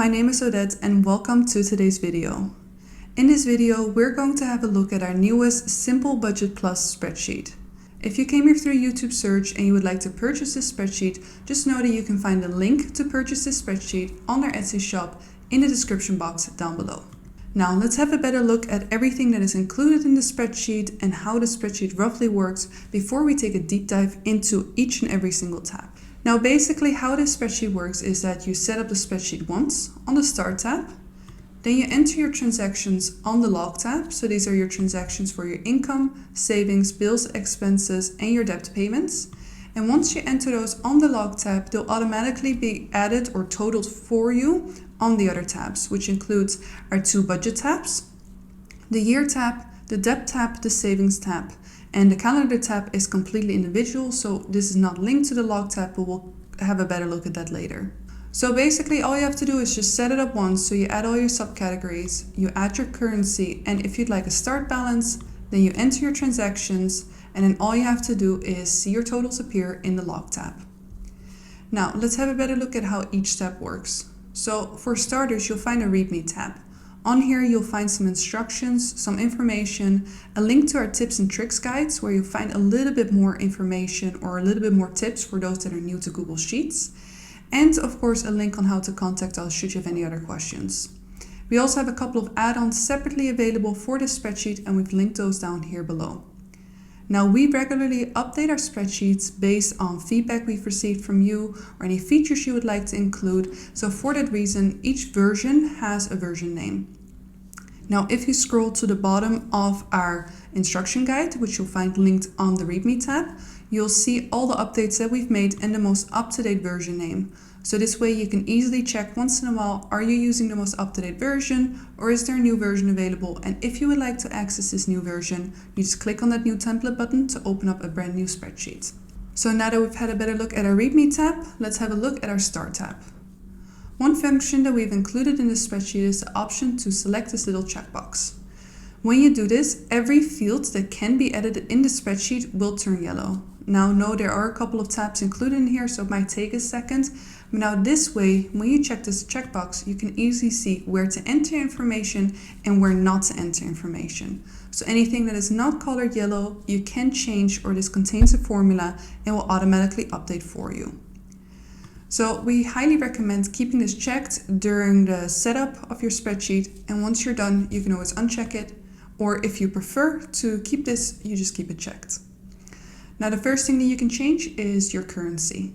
my name is Odette and welcome to today's video. In this video, we're going to have a look at our newest Simple Budget Plus spreadsheet. If you came here through a YouTube search and you would like to purchase this spreadsheet, just know that you can find the link to purchase this spreadsheet on their Etsy shop in the description box down below. Now let's have a better look at everything that is included in the spreadsheet and how the spreadsheet roughly works before we take a deep dive into each and every single tab. Now basically how this spreadsheet works is that you set up the spreadsheet once on the Start tab, then you enter your transactions on the Log tab. So these are your transactions for your income, savings, bills, expenses, and your debt payments. And once you enter those on the Log tab, they'll automatically be added or totaled for you on the other tabs, which includes our two budget tabs, the Year tab, the Debt tab, the Savings tab. And the Calendar tab is completely individual, so this is not linked to the Log tab, but we'll have a better look at that later. So basically all you have to do is just set it up once. So you add all your subcategories, you add your currency, and if you'd like a start balance, then you enter your transactions, and then all you have to do is see your totals appear in the Log tab. Now let's have a better look at how each tab works. So for starters, you'll find a README tab. On here, you'll find some instructions, some information, a link to our tips and tricks guides where you'll find a little bit more information or a little bit more tips for those that are new to Google Sheets. And of course, a link on how to contact us should you have any other questions. We also have a couple of add-ons separately available for this spreadsheet, and we've linked those down here below. Now, we regularly update our spreadsheets based on feedback we've received from you or any features you would like to include. So for that reason, each version has a version name. Now, if you scroll to the bottom of our instruction guide, which you'll find linked on the README tab, you'll see all the updates that we've made and the most up-to-date version name. So this way you can easily check once in a while, are you using the most up-to-date version or is there a new version available? And if you would like to access this new version, you just click on that new template button to open up a brand new spreadsheet. So now that we've had a better look at our README tab, let's have a look at our Start tab. One function that we've included in this spreadsheet is the option to select this little checkbox. When you do this, every field that can be edited in the spreadsheet will turn yellow. Now, no, there are a couple of tabs included in here, so it might take a second. But now this way, when you check this checkbox, you can easily see where to enter information and where not to enter information. So anything that is not colored yellow, you can change, or this contains a formula and will automatically update for you. So we highly recommend keeping this checked during the setup of your spreadsheet. And once you're done, you can always uncheck it. Or if you prefer to keep this, you just keep it checked. Now the first thing that you can change is your currency.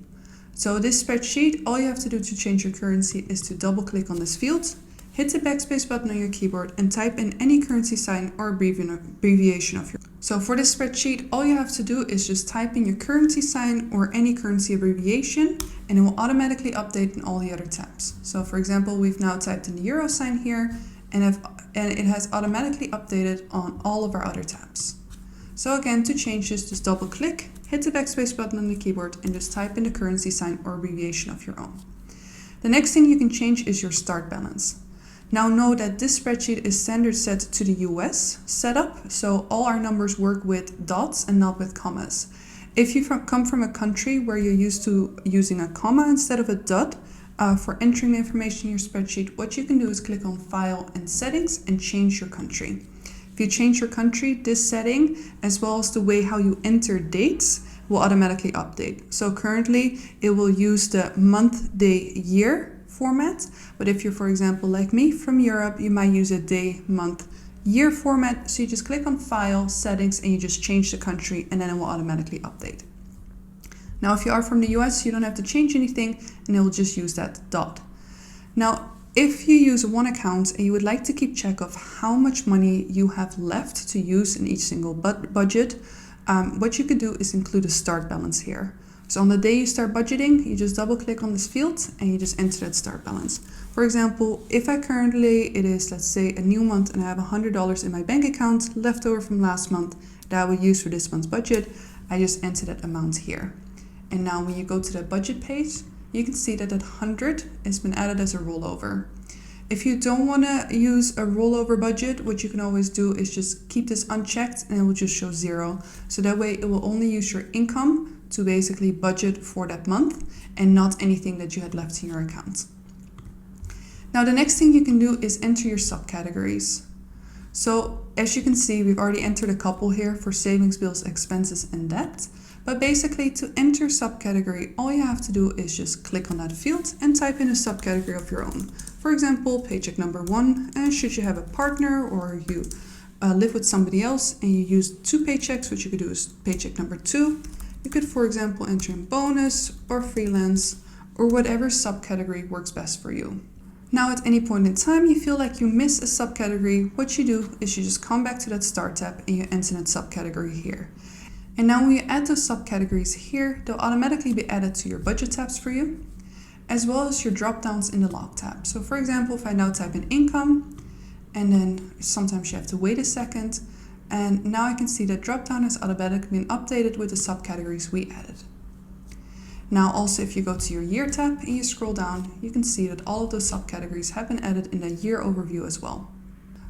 So this spreadsheet, all you have to do to change your currency is to double click on this field, hit the backspace button on your keyboard and type in any currency sign or abbreviation of your. So for this spreadsheet, all you have to do is just type in your currency sign or any currency abbreviation and it will automatically update in all the other tabs. So for example, we've now typed in the euro sign here and it has automatically updated on all of our other tabs. So again, to change this, just double click, hit the backspace button on the keyboard and just type in the currency sign or abbreviation of your own. The next thing you can change is your start balance. Now know that this spreadsheet is standard set to the US setup, so all our numbers work with dots and not with commas. If you come from a country where you're used to using a comma instead of a dot, for entering the information in your spreadsheet, what you can do is click on File and Settings and change your country. If you change your country, this setting, as well as the way how you enter dates, will automatically update. So currently, it will use the month, day, year format. But if you're, for example, like me from Europe, you might use a day, month, year format. So you just click on File, Settings, and you just change the country, and then it will automatically update. Now, if you are from the US, you don't have to change anything, and it will just use that dot. Now, if you use one account and you would like to keep track of how much money you have left to use in each single budget, what you could do is include a start balance here. So on the day you start budgeting, you just double click on this field and you just enter that start balance. For example, if I currently, it is, let's say, a new month and I have $100 in my bank account left over from last month that I will use for this month's budget, I just enter that amount here. And now when you go to the budget page, you can see that 100 has been added as a rollover. If you don't want to use a rollover budget, what you can always do is just keep this unchecked and it will just show 0. So that way it will only use your income to basically budget for that month and not anything that you had left in your account. Now the next thing you can do is enter your subcategories. So as you can see, we've already entered a couple here for savings, bills, expenses, and debt. But basically to enter subcategory, all you have to do is just click on that field and type in a subcategory of your own. For example, paycheck number 1, and should you have a partner or you live with somebody else and you use 2 paychecks, what you could do is paycheck number 2. You could, for example, enter in bonus or freelance or whatever subcategory works best for you. Now at any point in time you feel like you miss a subcategory, what you do is you just come back to that Start tab and you enter that subcategory here. And now when you add those subcategories here, they'll automatically be added to your budget tabs for you, as well as your drop downs in the log tab. So for example, if I now type in income, and then sometimes you have to wait a second, and now I can see that drop down has automatically been updated with the subcategories we added. Now also if you go to your year tab and you scroll down, you can see that all of those subcategories have been added in the year overview as well.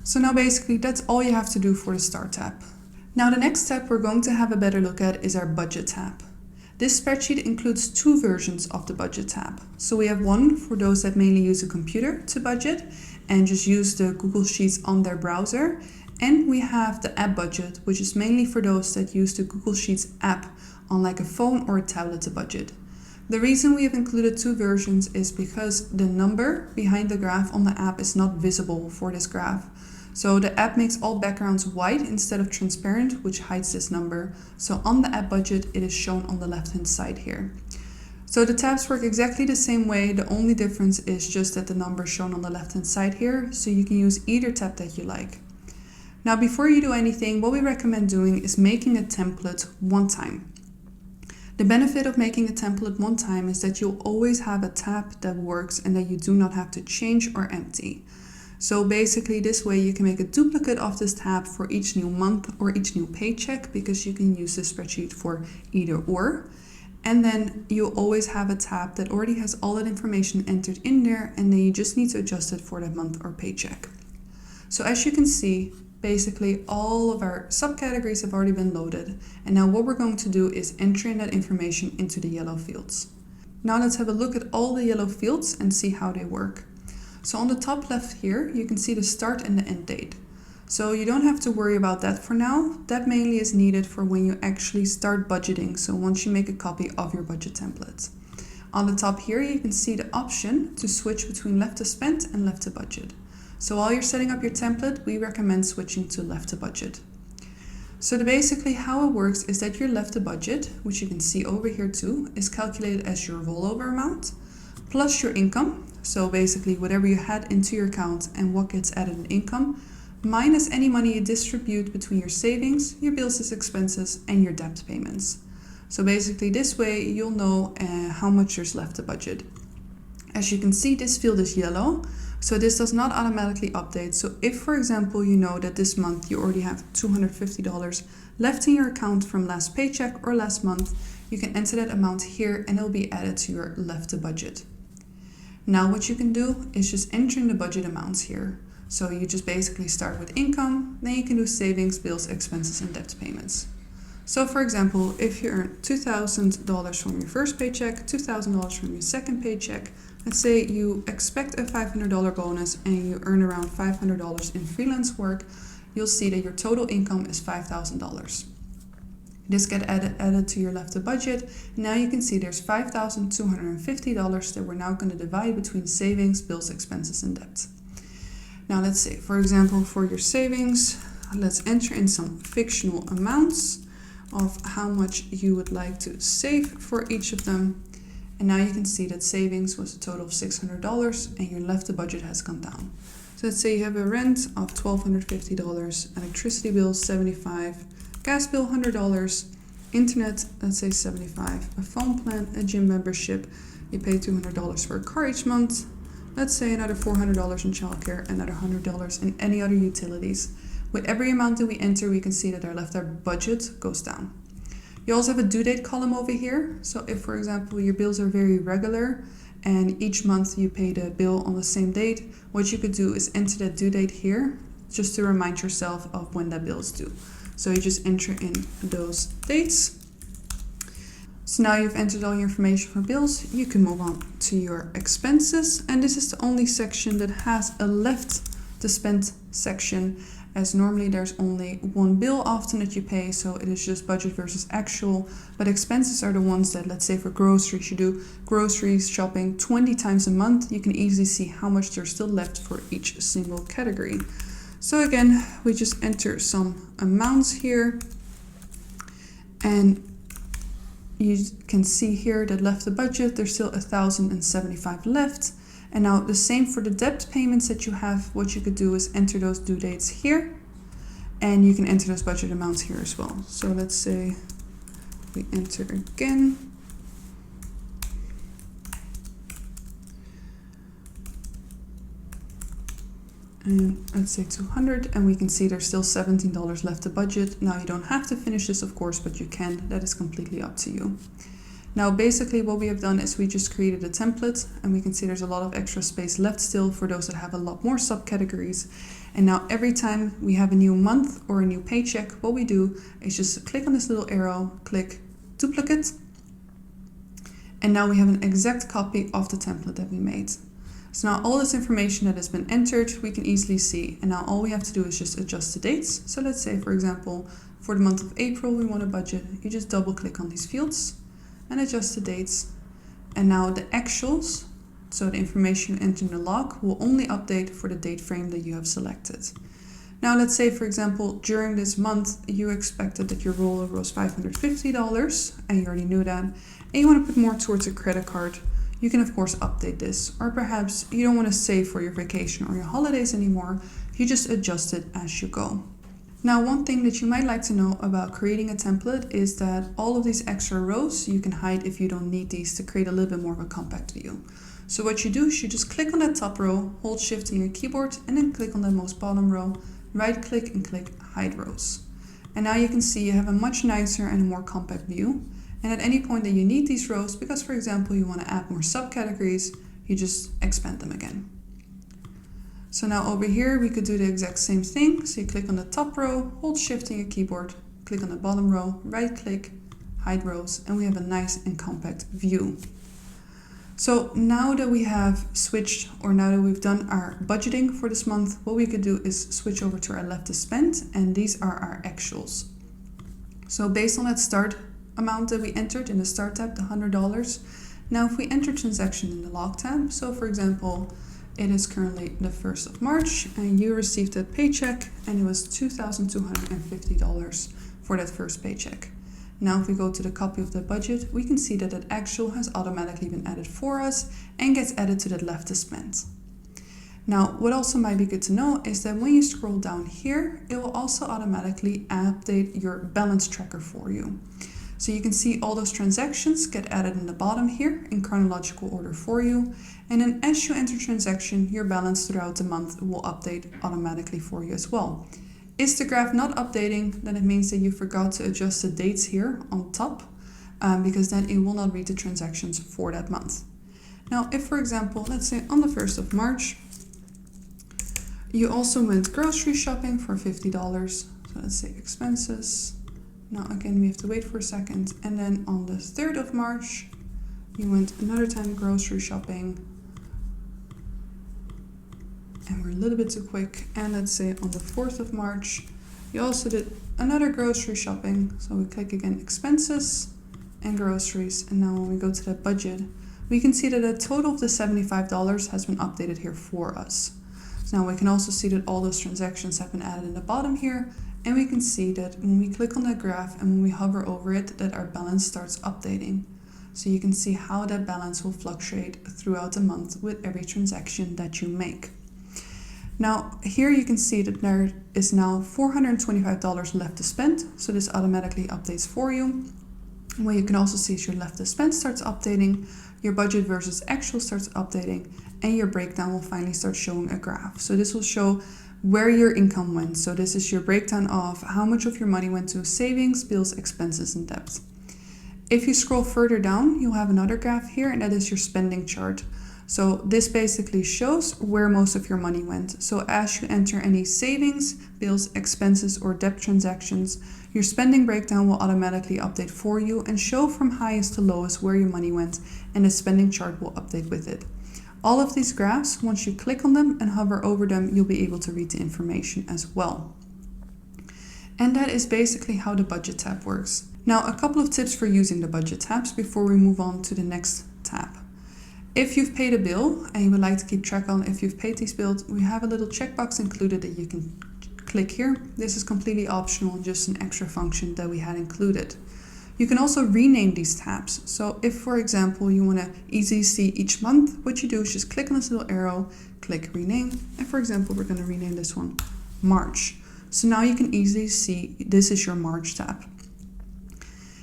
So now basically that's all you have to do for the Start tab. Now the next step we're going to have a better look at is our Budget tab. This spreadsheet includes 2 versions of the Budget tab. So we have one for those that mainly use a computer to budget and just use the Google Sheets on their browser. And we have the app budget, which is mainly for those that use the Google Sheets app on like a phone or a tablet to budget. The reason we have included 2 versions is because the number behind the graph on the app is not visible for this graph. So the app makes all backgrounds white instead of transparent, which hides this number. So on the app budget, it is shown on the left-hand side here. So the tabs work exactly the same way. The only difference is just that the number is shown on the left-hand side here. So you can use either tab that you like. Now, before you do anything, what we recommend doing is making a template one time. The benefit of making a template one time is that you'll always have a tab that works and that you do not have to change or empty. So basically this way you can make a duplicate of this tab for each new month or each new paycheck, because you can use this spreadsheet for either or. And then you always have a tab that already has all that information entered in there, and then you just need to adjust it for that month or paycheck. So as you can see, basically all of our subcategories have already been loaded. And now what we're going to do is enter in that information into the yellow fields. Now let's have a look at all the yellow fields and see how they work. So on the top left here, you can see the start and the end date. So you don't have to worry about that for now. That mainly is needed for when you actually start budgeting. So once you make a copy of your budget template. On the top here, you can see the option to switch between left to spend and left to budget. So while you're setting up your template, we recommend switching to left to budget. So basically how it works is that your left to budget, which you can see over here too, is calculated as your rollover amount plus your income. So basically whatever you had into your account and what gets added in income, minus any money you distribute between your savings, your bills, expenses, and your debt payments. So basically this way you'll know how much there's left to budget. As you can see, this field is yellow, so this does not automatically update. So if, for example, you know that this month you already have $250 left in your account from last paycheck or last month, you can enter that amount here and it'll be added to your left to budget. Now what you can do is just enter in the budget amounts here. So you just basically start with income, then you can do savings, bills, expenses, and debt payments. So for example, if you earn $2,000 from your first paycheck, $2,000 from your second paycheck, let's say you expect a $500 bonus and you earn around $500 in freelance work, you'll see that your total income is $5,000. This gets added to your left to budget. Now you can see there's $5,250 that we're now going to divide between savings, bills, expenses, and debt. Now let's say, for example, for your savings, let's enter in some fictional amounts of how much you would like to save for each of them. And now you can see that savings was a total of $600 and your left to budget has gone down. So let's say you have a rent of $1,250, electricity bill $75, gas bill $100, internet, let's say $75, a phone plan, a gym membership, you pay $200 for a car each month, let's say another $400 in childcare, another $100 in any other utilities. With every amount that we enter, we can see that our left budget goes down. You also have a due date column over here. So if, for example, your bills are very regular and each month you pay the bill on the same date, what you could do is enter that due date here just to remind yourself of when that bill is due. So you just enter in those dates. So now you've entered all your information for bills, you can move on to your expenses. And this is the only section that has a left to spend section, as normally there's only one bill often that you pay, so it is just budget versus actual. But expenses are the ones that, let's say for groceries, you do groceries shopping 20 times a month, you can easily see how much there's still left for each single category. So again, we just enter some amounts here, and you can see here that left the budget, there's still 1,075 left. And now the same for the debt payments that you have. What you could do is enter those due dates here, and you can enter those budget amounts here as well. So let's say we enter again. And let's say 200, and we can see there's still $17 left to budget. Now you don't have to finish this, of course, but you can. That is completely up to you. Now basically what we have done is we just created a template, and we can see there's a lot of extra space left still for those that have a lot more subcategories. And now every time we have a new month or a new paycheck, what we do is just click on this little arrow, click duplicate, and now we have an exact copy of the template that we made. So now all this information that has been entered, we can easily see. And now all we have to do is just adjust the dates. So let's say, for example, for the month of April, we want a budget. You just double click on these fields and adjust the dates. And now the actuals, so the information you enter in the log, will only update for the date frame that you have selected. Now let's say, for example, during this month, you expected that your rollover was $550, and you already knew that, and you want to put more towards a credit card. You can of course update this, or perhaps you don't want to save for your vacation or your holidays anymore. You just adjust it as you go. Now, one thing that you might like to know about creating a template is that all of these extra rows you can hide if you don't need these to create a little bit more of a compact view. So what you do is you just click on that top row, hold shift on your keyboard, and then click on that most bottom row, right click and click hide rows. And now you can see you have a much nicer and more compact view. And at any point that you need these rows, because for example you want to add more subcategories, you just expand them again. So now over here we could do the exact same thing. So you click on the top row, hold shift on your keyboard, click on the bottom row, right click, hide rows, and we have a nice and compact view. So now that we have switched, or now that we've done our budgeting for this month, what we could do is switch over to our left to spend, and these are our actuals. So based on that start amount that we entered in the start tab, the $100. Now if we enter transaction in the log tab, so for example, it is currently the 1st of March and you received a paycheck and it was $2,250 for that first paycheck. Now if we go to the copy of the budget, we can see that that actual has automatically been added for us and gets added to that left to spend. Now, what also might be good to know is that when you scroll down here, it will also automatically update your balance tracker for you. So you can see all those transactions get added in the bottom here in chronological order for you. And then as you enter transaction, your balance throughout the month will update automatically for you as well. Is the graph not updating, then it means that you forgot to adjust the dates here on top, because then it will not read the transactions for that month. Now, if for example, let's say on the 1st of March, you also went grocery shopping for $50. So let's say expenses. Now again, we have to wait for a second. And then on the 3rd of March, you went another time grocery shopping. And we're a little bit too quick. And let's say on the 4th of March, you also did another grocery shopping. So we click again expenses and groceries. And now when we go to the budget, we can see that a total of the $75 has been updated here for us. So now we can also see that all those transactions have been added in the bottom here. And we can see that when we click on that graph and when we hover over it, that our balance starts updating. So you can see how that balance will fluctuate throughout the month with every transaction that you make. Now here you can see that there is now $425 left to spend. So this automatically updates for you. What you can also see is your left to spend starts updating, your budget versus actual starts updating, and your breakdown will finally start showing a graph. So this will show where your income went. So this is your breakdown of how much of your money went to savings, bills, expenses, and debt. If you scroll further down, you'll have another graph here, and that is your spending chart. So this basically shows where most of your money went. So as you enter any savings, bills, expenses, or debt transactions, your spending breakdown will automatically update for you and show from highest to lowest where your money went, and the spending chart will update with it. All of these graphs, once you click on them and hover over them, you'll be able to read the information as well. And that is basically how the budget tab works. Now, a couple of tips for using the budget tabs before we move on to the next tab. If you've paid a bill and you would like to keep track on if you've paid these bills, we have a little checkbox included that you can click here. This is completely optional, just an extra function that we had included. You can also rename these tabs. So if, for example, you want to easily see each month, what you do is just click on this little arrow, click rename. And for example, we're going to rename this one March. So now you can easily see this is your March tab.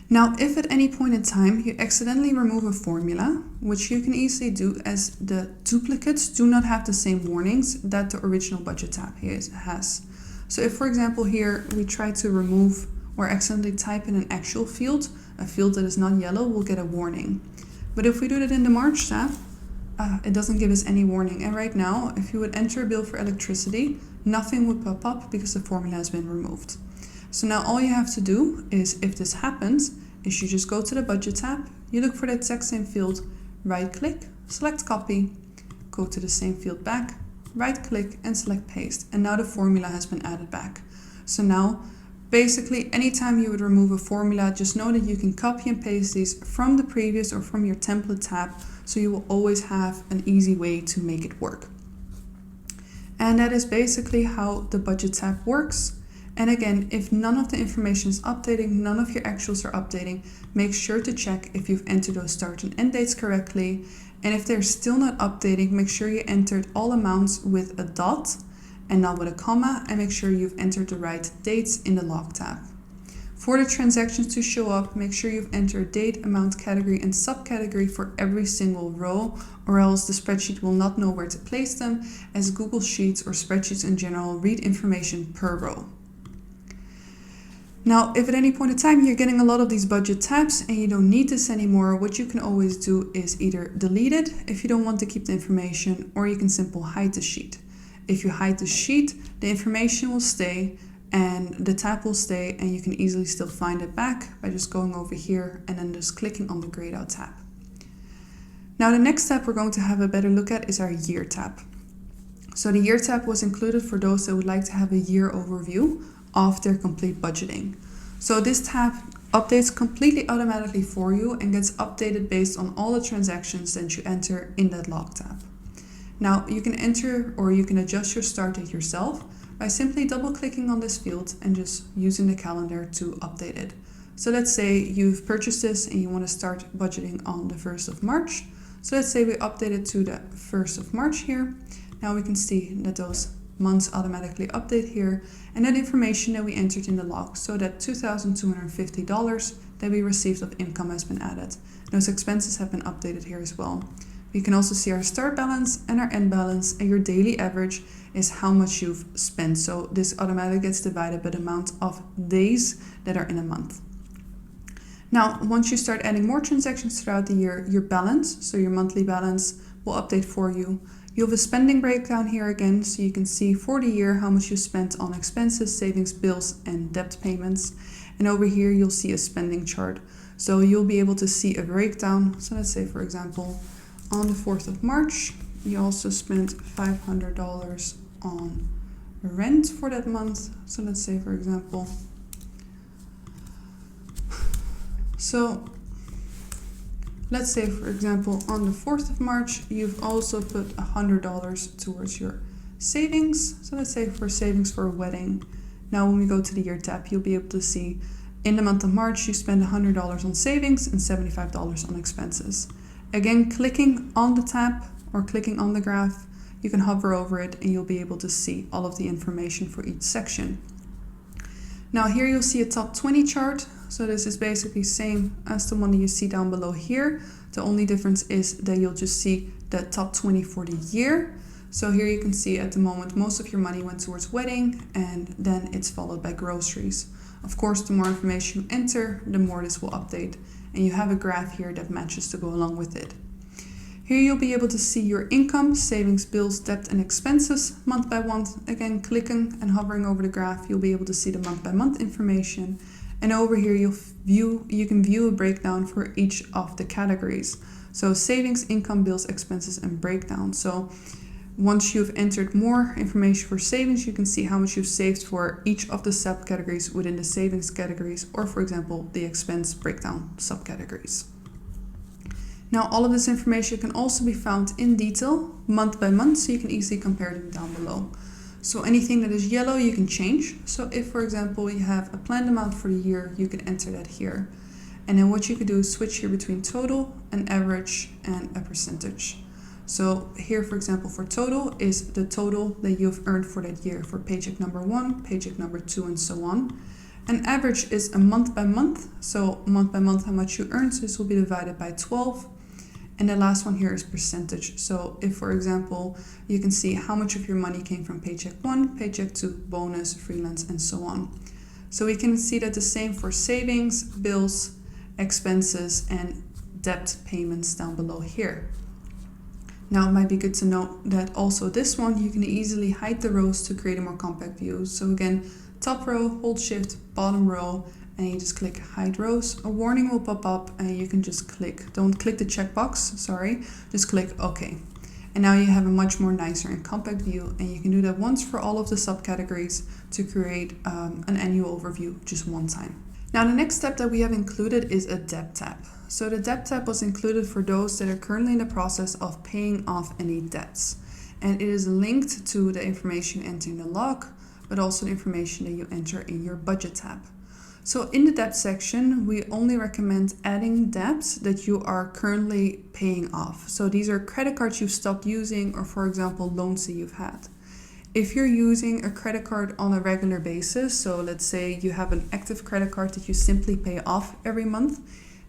Now, if at any point in time you accidentally remove a formula, which you can easily do as the duplicates do not have the same warnings that the original budget tab has. So if, for example, here we try to remove or accidentally type in an actual field, a field that is not yellow will get a warning. But if we do that in the March tab, it doesn't give us any warning. And right now, if you would enter a bill for electricity, nothing would pop up because the formula has been removed. So now all you have to do is, if this happens, is you just go to the budget tab, you look for the exact same field, right click, select copy, go to the same field back, right click and select paste. And now the formula has been added back. So now basically anytime you would remove a formula, just know that you can copy and paste these from the previous or from your template tab. So you will always have an easy way to make it work. And that is basically how the budget tab works. And again, if none of the information is updating, none of your actuals are updating, make sure to check if you've entered those start and end dates correctly. And if they're still not updating, make sure you entered all amounts with a dot and not with a comma, and make sure you've entered the right dates in the log tab. For the transactions to show up, make sure you've entered date, amount, category, and subcategory for every single row, or else the spreadsheet will not know where to place them, as Google Sheets or spreadsheets in general read information per row. Now, if at any point in time you're getting a lot of these budget tabs and you don't need this anymore, what you can always do is either delete it if you don't want to keep the information, or you can simply hide the sheet. If you hide the sheet, the information will stay and the tab will stay, and you can easily still find it back by just going over here and then just clicking on the grayed out tab. Now, the next tab we're going to have a better look at is our year tab. So the year tab was included for those that would like to have a year overview of their complete budgeting. So this tab updates completely automatically for you and gets updated based on all the transactions that you enter in that log tab. Now you can enter or you can adjust your start date yourself by simply double clicking on this field and just using the calendar to update it. So let's say you've purchased this and you want to start budgeting on the 1st of March. So let's say we update it to the 1st of March here. Now we can see that those months automatically update here, and that information that we entered in the log, so that $2,250 that we received of income has been added. Those expenses have been updated here as well. We can also see our start balance and our end balance, and your daily average is how much you've spent. So this automatically gets divided by the amount of days that are in a month. Now, once you start adding more transactions throughout the year, your balance, so your monthly balance, will update for you. You have a spending breakdown here again, so you can see for the year how much you spent on expenses, savings, bills, and debt payments. And over here, you'll see a spending chart. So you'll be able to see a breakdown. So let's say, for example, on the 4th of March, you also spent $500 on rent for that month. So let's say, for example, let's say, for example, on the 4th of March, you've also put $100 towards your savings. So let's say for savings for a wedding. Now, when we go to the year tab, you'll be able to see in the month of March, you spend $100 on savings and $75 on expenses. Again, clicking on the tab or clicking on the graph, you can hover over it and you'll be able to see all of the information for each section. Now here you'll see a top 20 chart. So this is basically same as the one that you see down below here. The only difference is that you'll just see the top 20 for the year. So here you can see at the moment, most of your money went towards wedding, and then it's followed by groceries. Of course, the more information you enter, the more this will update. And you have a graph here that matches to go along with it. Here you'll be able to see your income, savings, bills, debt, and expenses month by month. Again, clicking and hovering over the graph, you'll be able to see the month by month information. And over here, you can view a breakdown for each of the categories. So savings, income, bills, expenses, and breakdown. So once you've entered more information for savings, you can see how much you've saved for each of the subcategories within the savings categories, or for example, the expense breakdown subcategories. Now, all of this information can also be found in detail, month by month, so you can easily compare them down below. So anything that is yellow, you can change. So if, for example, you have a planned amount for the year, you can enter that here. And then what you could do is switch here between total, an average, and a percentage. So here, for example, for total is the total that you've earned for that year for paycheck number 1, paycheck number 2, and so on. An average is a month by month. So month by month, how much you earn. So this will be divided by 12. And the last one here is percentage. So if, for example, you can see how much of your money came from paycheck 1, paycheck 2, bonus, freelance, and so on. So we can see that the same for savings, bills, expenses, and debt payments down below here. Now, it might be good to note that also this one, you can easily hide the rows to create a more compact view. So again, top row, hold shift, bottom row, and you just click hide rows. A warning will pop up and you can just click, don't click the checkbox, sorry, just click OK. And now you have a much more nicer and compact view, and you can do that once for all of the subcategories to create an annual overview just one time. Now, the next step that we have included is a debt tab. So the debt tab was included for those that are currently in the process of paying off any debts. And it is linked to the information entered in the log, but also the information that you enter in your budget tab. So in the debt section, we only recommend adding debts that you are currently paying off. So these are credit cards you've stopped using, or for example, loans that you've had. If you're using a credit card on a regular basis, so let's say you have an active credit card that you simply pay off every month,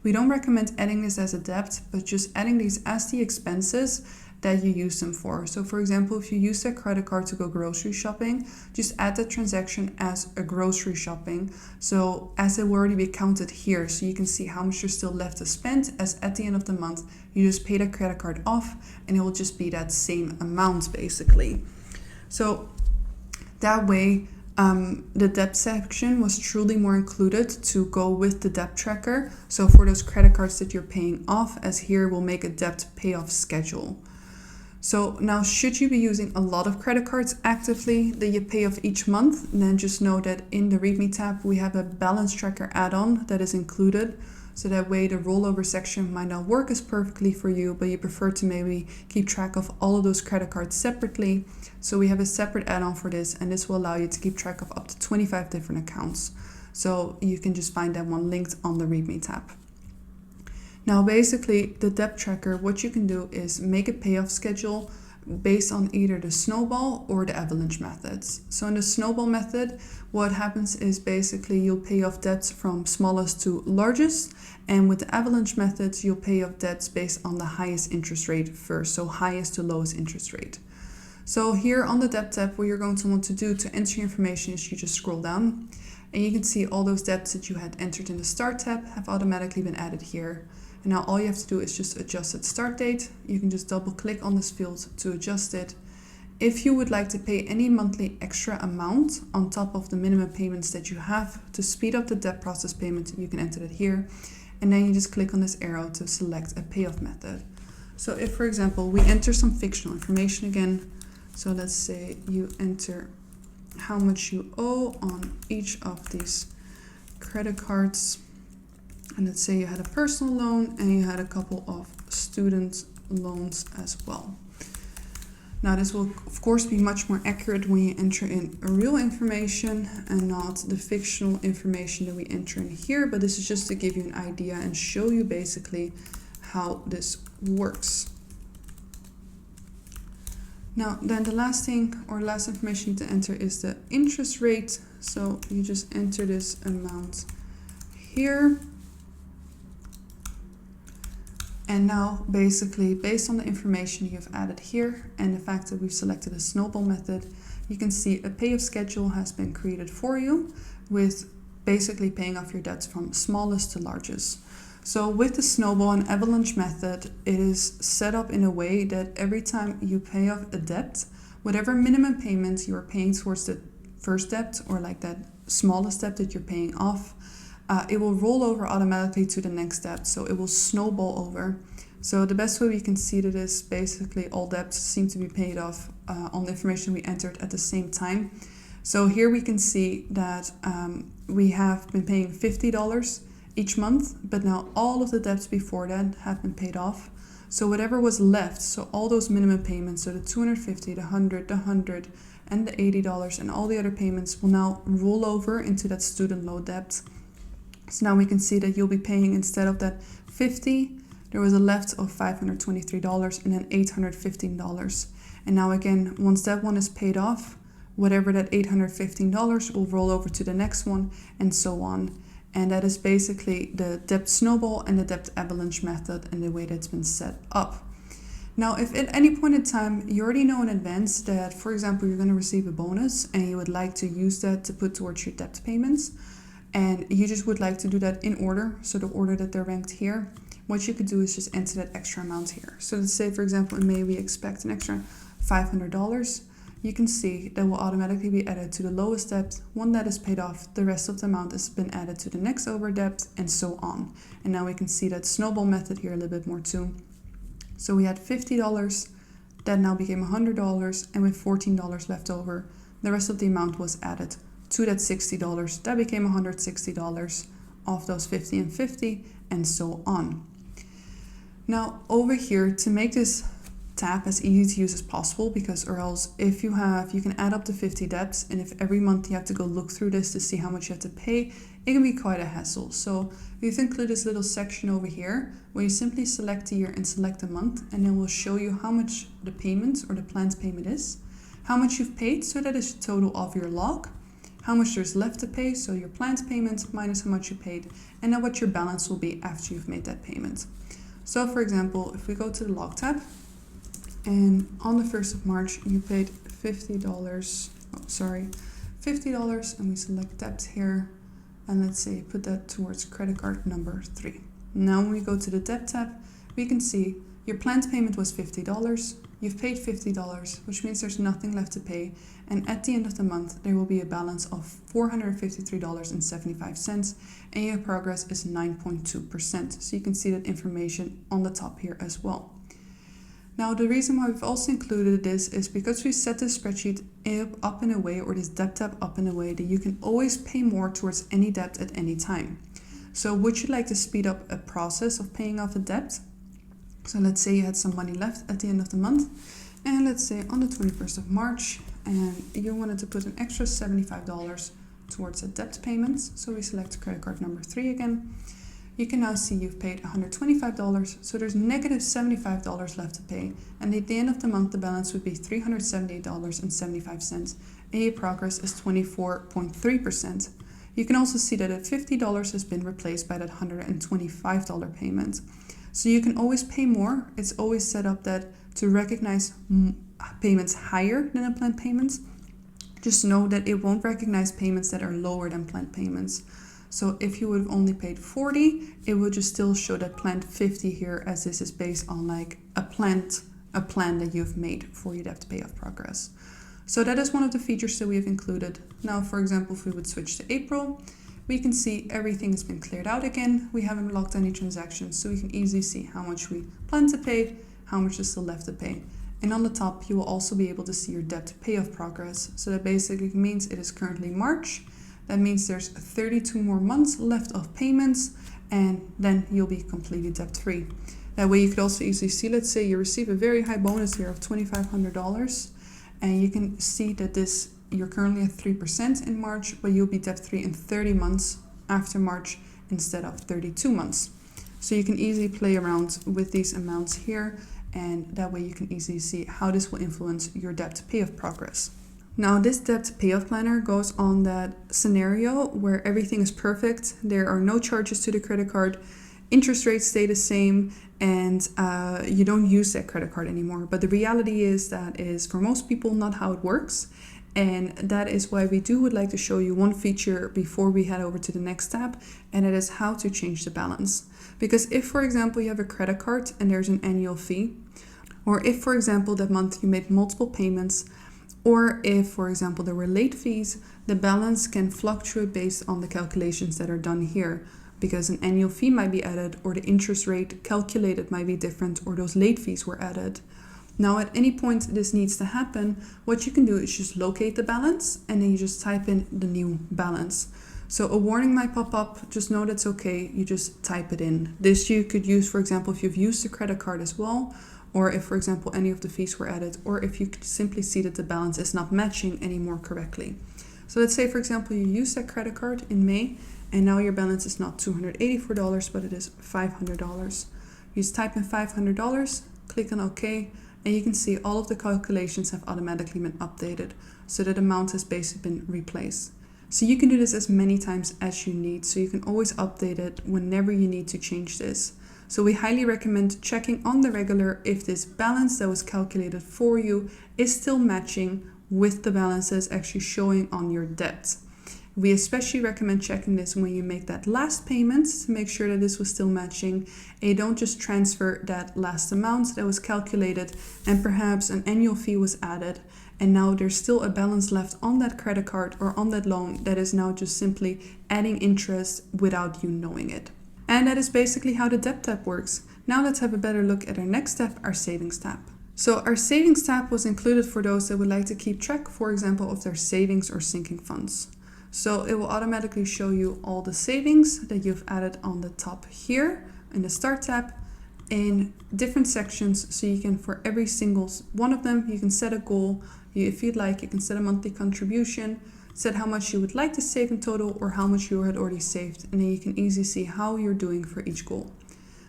we don't recommend adding this as a debt, but just adding these as the expenses that you use them for. So for example, if you use that credit card to go grocery shopping, just add that transaction as a grocery shopping. So as it will already be counted here, so you can see how much you're still left to spend, as at the end of the month, you just pay that credit card off and it will just be that same amount basically. So that way, the debt section was truly more included to go with the debt tracker. So for those credit cards that you're paying off, as here we'll make a debt payoff schedule. So now, should you be using a lot of credit cards actively that you pay off each month, then just know that in the README tab, we have a balance tracker add-on that is included. So that way the rollover section might not work as perfectly for you, but you prefer to maybe keep track of all of those credit cards separately. So we have a separate add-on for this, and this will allow you to keep track of up to 25 different accounts. So you can just find that one linked on the README tab. Now, basically the debt tracker, what you can do is make a payoff schedule based on either the snowball or the avalanche methods. So in the snowball method, what happens is basically you'll pay off debts from smallest to largest, and with the avalanche methods, you'll pay off debts based on the highest interest rate first, so highest to lowest interest rate. So here on the debt tab, what you're going to want to do to enter your information is you just scroll down, and you can see all those debts that you had entered in the start tab have automatically been added here. And now all you have to do is just adjust its start date. You can just double click on this field to adjust it. If you would like to pay any monthly extra amount on top of the minimum payments that you have to speed up the debt process payment, you can enter it here. And then you just click on this arrow to select a payoff method. So if, for example, we enter some fictional information again, so let's say you enter how much you owe on each of these credit cards. And let's say you had a personal loan and you had a couple of student loans as well. Now, this will of course be much more accurate when you enter in real information and not the fictional information that we enter in here, but this is just to give you an idea and show you basically how this works. Now, then the last thing or last information to enter is the interest rate. So you just enter this amount here. And now basically based on the information you've added here and the fact that we've selected a snowball method, you can see a payoff schedule has been created for you with basically paying off your debts from smallest to largest. So with the snowball and avalanche method, it is set up in a way that every time you pay off a debt, whatever minimum payments you're paying towards the first debt, or like that smallest debt that you're paying off, it will roll over automatically to the next debt. So it will snowball over. So the best way we can see that is basically all debts seem to be paid off on the information we entered at the same time. So here we can see that we have been paying $50 each month, but now all of the debts before that have been paid off. So whatever was left, so all those minimum payments, so the $250, the $100, and the $80 and all the other payments will now roll over into that student loan debt. So now we can see that you'll be paying, instead of that $50, there was a left of $523 and then $815. And now again, once that one is paid off, whatever that $815 will roll over to the next one, and so on. And that is basically the debt snowball and the debt avalanche method and the way that's been set up. Now, if at any point in time you already know in advance that, for example, you're going to receive a bonus and you would like to use that to put towards your debt payments, and you just would like to do that in order, so the order that they're ranked here, what you could do is just enter that extra amount here. So let's say, for example, in May we expect an extra $500. You can see that will automatically be added to the lowest debt. One that is paid off, the rest of the amount has been added to the next over debt, and so on. And now we can see that snowball method here a little bit more too. So we had $50, that now became $100, and with $14 left over, the rest of the amount was added to that $60. That became $160 off those 50 and 50, and so on. Now over here, to make this tab as easy to use as possible, because or else if you can add up to 50 debts, and if every month you have to go look through this to see how much you have to pay, it can be quite a hassle. So we've included this little section over here where you simply select the year and select the month, and then we'll show you how much the payment or the planned payment is, how much you've paid, so that is the total of your log, how much there's left to pay, so your planned payment minus how much you paid, and then what your balance will be after you've made that payment. So for example, if we go to the log tab, and on the 1st of March, you paid $50, and we select debt here, and let's say put that towards credit card number 3. Now when we go to the debt tab, we can see your planned payment was $50, you've paid $50, which means there's nothing left to pay, and at the end of the month, there will be a balance of $453.75, and your progress is 9.2%. So you can see that information on the top here as well. Now, the reason why we've also included this is because we set this spreadsheet up in a way, or this debt tab up in a way, that you can always pay more towards any debt at any time. So would you like to speed up a process of paying off a debt? So let's say you had some money left at the end of the month, and let's say on the 21st of March, and you wanted to put an extra $75 towards a debt payment. So we select credit card number 3 again. You can now see you've paid $125, so there's negative $75 left to pay, and at the end of the month the balance would be $378.75, and your progress is 24.3%. You can also see that at $50 has been replaced by that $125 payment. So you can always pay more. It's always set up that to recognize payments higher than a planned payments. Just know that it won't recognize payments that are lower than planned payments. So if you would have only paid 40, it would just still show that planned 50 here, as this is based on like a plan that you've made for your debt payoff progress. So that is one of the features that we have included. Now, for example, if we would switch to April, we can see everything has been cleared out again. We haven't locked any transactions, so we can easily see how much we plan to pay, how much is still left to pay. And on the top, you will also be able to see your debt payoff progress. So that basically means it is currently March. That means there's 32 more months left of payments, and then you'll be completely debt-free. That way you could also easily see, let's say you receive a very high bonus here of $2,500, and you can see that you're currently at 3% in March, but you'll be debt-free in 30 months after March instead of 32 months. So you can easily play around with these amounts here, and that way you can easily see how this will influence your debt payoff progress. Now, this debt payoff planner goes on that scenario where everything is perfect, there are no charges to the credit card, interest rates stay the same, and you don't use that credit card anymore. But the reality is that is for most people not how it works, And that is why we would like to show you one feature before we head over to the next tab, and it is how to change the balance. Because if, for example, you have a credit card and there's an annual fee, or if, for example, that month you made multiple payments, or if, for example, there were late fees, the balance can fluctuate based on the calculations that are done here, because an annual fee might be added, or the interest rate calculated might be different, or those late fees were added. Now, at any point this needs to happen, what you can do is just locate the balance, and then you just type in the new balance. So a warning might pop up, just know that's okay, you just type it in. This you could use, for example, if you've used a credit card as well, or if, for example, any of the fees were added, or if you simply see that the balance is not matching anymore correctly. So let's say, for example, you used that credit card in May, and now your balance is not $284, but it is $500. You just type in $500, click on OK, and you can see all of the calculations have automatically been updated, so that amount has basically been replaced. So you can do this as many times as you need, so you can always update it whenever you need to change this. So we highly recommend checking on the regular if this balance that was calculated for you is still matching with the balance that's actually showing on your debt. We especially recommend checking this when you make that last payment to make sure that this was still matching, and you don't just transfer that last amount that was calculated and perhaps an annual fee was added, and now there's still a balance left on that credit card or on that loan that is now just simply adding interest without you knowing it. And that is basically how the debt tab works. Now let's have a better look at our next step, our savings tab. So our savings tab was included for those that would like to keep track, for example, of their savings or sinking funds. So it will automatically show you all the savings that you've added on the top here in the Start tab in different sections. So you can, for every single one of them, you can set a goal. If you'd like, you can set a monthly contribution, set how much you would like to save in total or how much you had already saved. And then you can easily see how you're doing for each goal.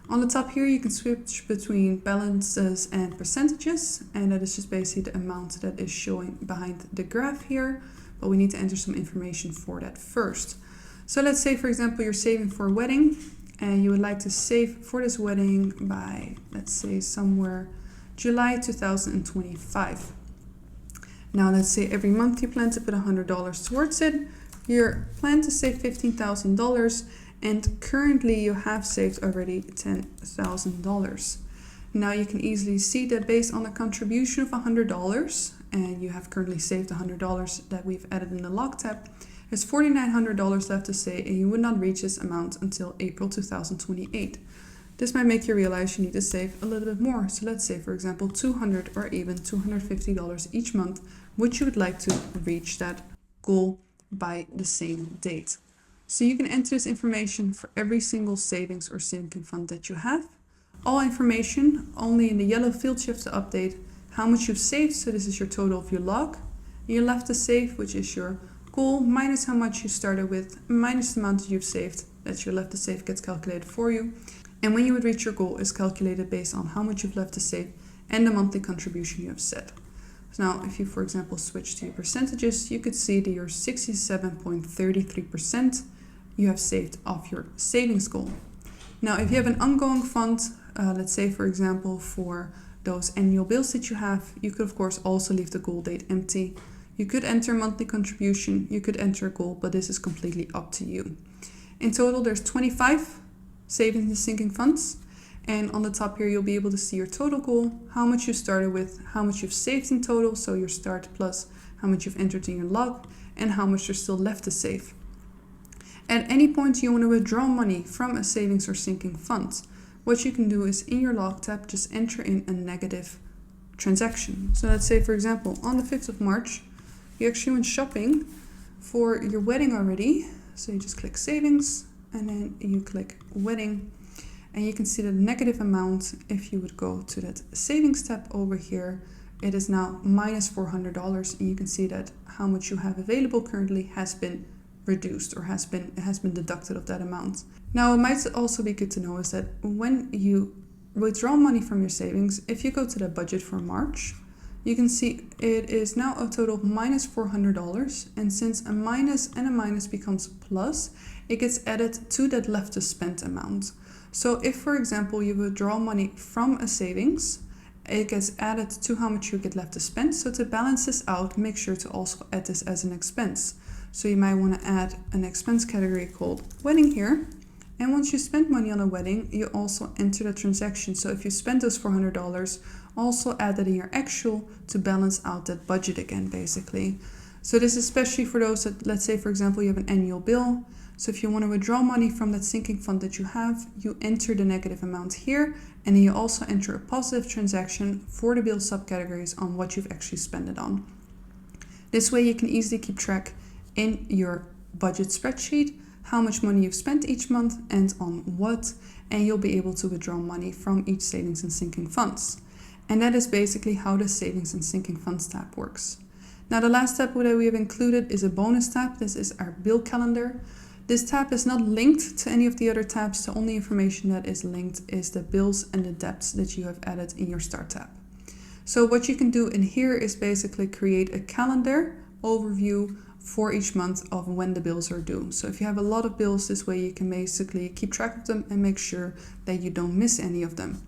On the top here, you can switch between balances and percentages. And that is just basically the amount that is showing behind the graph here. But we need to enter some information for that first. So let's say, for example, you're saving for a wedding and you would like to save for this wedding by, let's say, somewhere July 2025. Now, let's say every month you plan to put $100 towards it. You plan to save $15,000 and currently you have saved already $10,000. Now you can easily see that based on a contribution of $100, and you have currently saved $100 that we've added in the log tab, there's $4,900 left to save, and you would not reach this amount until April 2028. This might make you realize you need to save a little bit more. So let's say, for example, $200 or even $250 each month, which you would like to reach that goal by the same date. So you can enter this information for every single savings or sinking fund that you have. All information, only in the yellow field you have to update how much you've saved. So this is your total of your log. Your left to save, which is your goal, minus how much you started with, minus the amount that you've saved. That's your left to save gets calculated for you. And when you would reach your goal is calculated based on how much you've left to save and the monthly contribution you have set. So now if you, for example, switch to your percentages, you could see that your 67.33% you have saved off your savings goal. Now, if you have an ongoing fund, let's say, for example, for those annual bills that you have, you could, of course, also leave the goal date empty. You could enter monthly contribution, you could enter a goal, but this is completely up to you. In total, there's 25 savings and sinking funds. And on the top here, you'll be able to see your total goal, how much you started with, how much you've saved in total, so your start plus how much you've entered in your log, and how much there's still left to save. At any point you want to withdraw money from a savings or sinking fund, what you can do is in your log tab, just enter in a negative transaction. So let's say, for example, on the 5th of March, you actually went shopping for your wedding already. So you just click savings and then you click wedding, and you can see the negative amount. If you would go to that savings tab over here, it is now minus $400, and you can see that how much you have available currently has been reduced or has been deducted of that amount. Now, it might also be good to know is that when you withdraw money from your savings, if you go to the budget for March, you can see it is now a total of minus $400, and since a minus and a minus becomes plus, it gets added to that left to spend amount. So if, for example, you withdraw money from a savings it gets added to how much you get left to spend. So to balance this out, make sure to also add this as an expense. So you might want to add an expense category called wedding here. And once you spend money on a wedding, you also enter the transaction. So if you spend those $400, also add that in your actual to balance out that budget again, basically. So this is especially for those that, let's say, for example, you have an annual bill. So if you want to withdraw money from that sinking fund that you have, you enter the negative amount here, and then you also enter a positive transaction for the bill subcategories on what you've actually spent it on. This way you can easily keep track in your budget spreadsheet how much money you've spent each month and on what, and you'll be able to withdraw money from each savings and sinking funds. And that is basically how the savings and sinking funds tab works. Now the last tab that we have included is a bonus tab. This is our bill calendar. This tab is not linked to any of the other tabs. The only information that is linked is the bills and the debts that you have added in your start tab. So what you can do in here is basically create a calendar overview for each month of when the bills are due. So if you have a lot of bills, this way you can basically keep track of them and make sure that you don't miss any of them.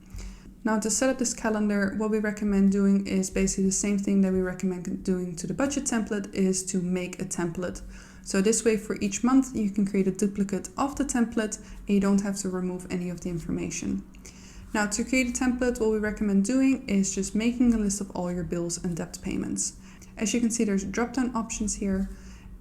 Now to set up this calendar, what we recommend doing is basically the same thing that we recommend doing to the budget template, is to make a template. So this way for each month you can create a duplicate of the template and you don't have to remove any of the information. Now to create a template, what we recommend doing is just making a list of all your bills and debt payments. As you can see, there's drop-down options here.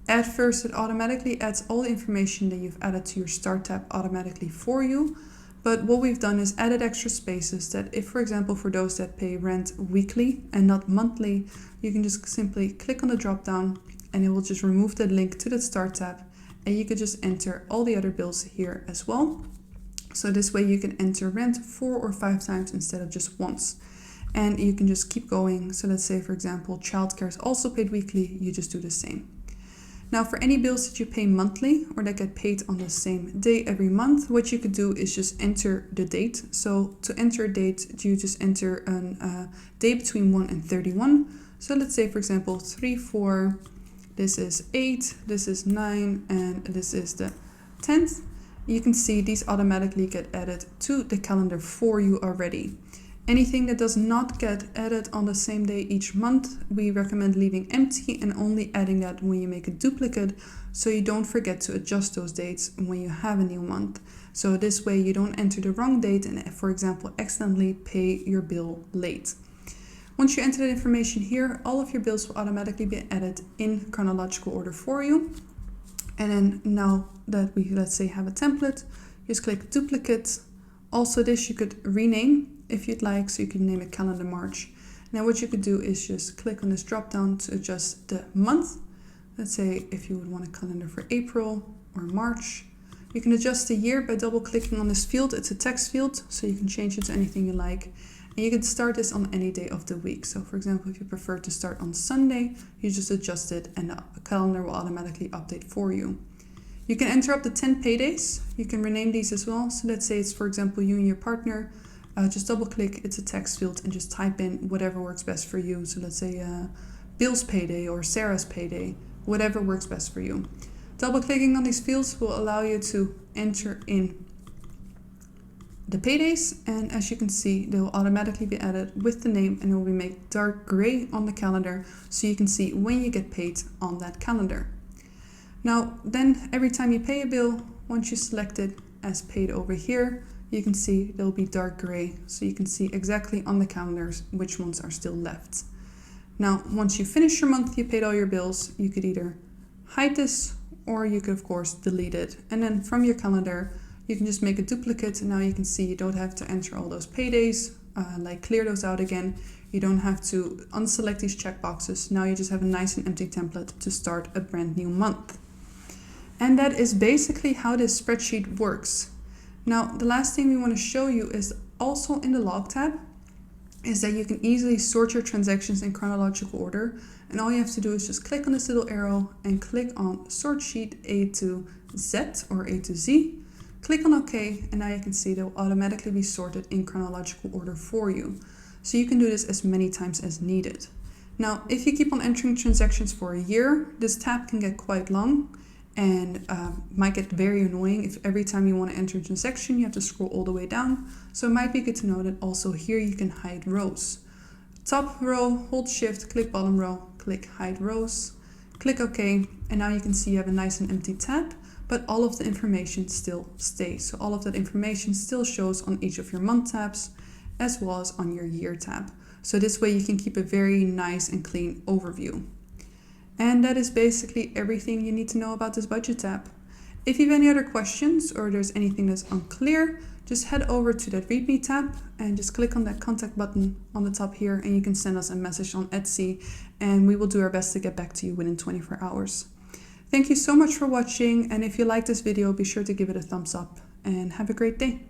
At first, it automatically adds all the information that you've added to your start tab automatically for you. But what we've done is added extra spaces that if, for example, for those that pay rent weekly and not monthly, you can just simply click on the drop-down and it will just remove the link to the start tab. And you could just enter all the other bills here as well. So this way you can enter rent 4 or 5 times instead of just once. And you can just keep going. So let's say, for example, childcare is also paid weekly, you just do the same. Now for any bills that you pay monthly or that get paid on the same day every month, what you could do is just enter the date. So to enter a date, you just enter a day between 1 and 31. So let's say, for example, 3/4, this is 8, this is 9, and this is the 10th. You can see these automatically get added to the calendar for you already. Anything that does not get added on the same day each month, we recommend leaving empty and only adding that when you make a duplicate, so you don't forget to adjust those dates when you have a new month. So this way you don't enter the wrong date and, for example, accidentally pay your bill late. Once you enter that information here, all of your bills will automatically be added in chronological order for you. And then now that we, let's say, have a template, just click duplicate. Also this you could rename if you'd like, so you can name it calendar March. Now what you could do is just click on this drop down to adjust the month. Let's say if you would want a calendar for April or March. You can adjust the year by double clicking on this field. It's a text field, so you can change it to anything you like. And you can start this on any day of the week. So for example, if you prefer to start on Sunday, you just adjust it and the calendar will automatically update for you. You can enter up to 10 paydays. You can rename these as well. So let's say it's, for example, you and your partner. Just double click, it's a text field, and just type in whatever works best for you. So let's say Bill's payday or Sarah's payday, whatever works best for you. Double clicking on these fields will allow you to enter in the paydays, and as you can see, they will automatically be added with the name and it will be made dark gray on the calendar so you can see when you get paid on that calendar. Now then, every time you pay a bill, once you select it as paid over here, you can see they'll be dark gray, so you can see exactly on the calendars which ones are still left. Now, once you finish your month, you paid all your bills, you could either hide this or you could of course delete it. And then from your calendar, you can just make a duplicate. And now you can see you don't have to enter all those paydays, like clear those out again. You don't have to unselect these checkboxes. Now you just have a nice and empty template to start a brand new month. And that is basically how this spreadsheet works. Now, the last thing we want to show you is also in the log tab, is that you can easily sort your transactions in chronological order. And all you have to do is just click on this little arrow and click on sort sheet A to Z or A to Z. Click on OK, and now you can see they will automatically be sorted in chronological order for you. So you can do this as many times as needed. Now, if you keep on entering transactions for a year, this tab can get quite long. And might get very annoying if every time you want to enter a transaction, you have to scroll all the way down. So it might be good to know that also here you can hide rows. Top row, hold shift, click bottom row, click hide rows, click OK, and now you can see you have a nice and empty tab, but all of the information still stays. So all of that information still shows on each of your month tabs as well as on your year tab. So this way you can keep a very nice and clean overview. And that is basically everything you need to know about this budget tab. If you have any other questions or there's anything that's unclear, just head over to that README tab and just click on that contact button on the top here, and you can send us a message on Etsy and we will do our best to get back to you within 24 hours. Thank you so much for watching, and if you like this video, be sure to give it a thumbs up and have a great day.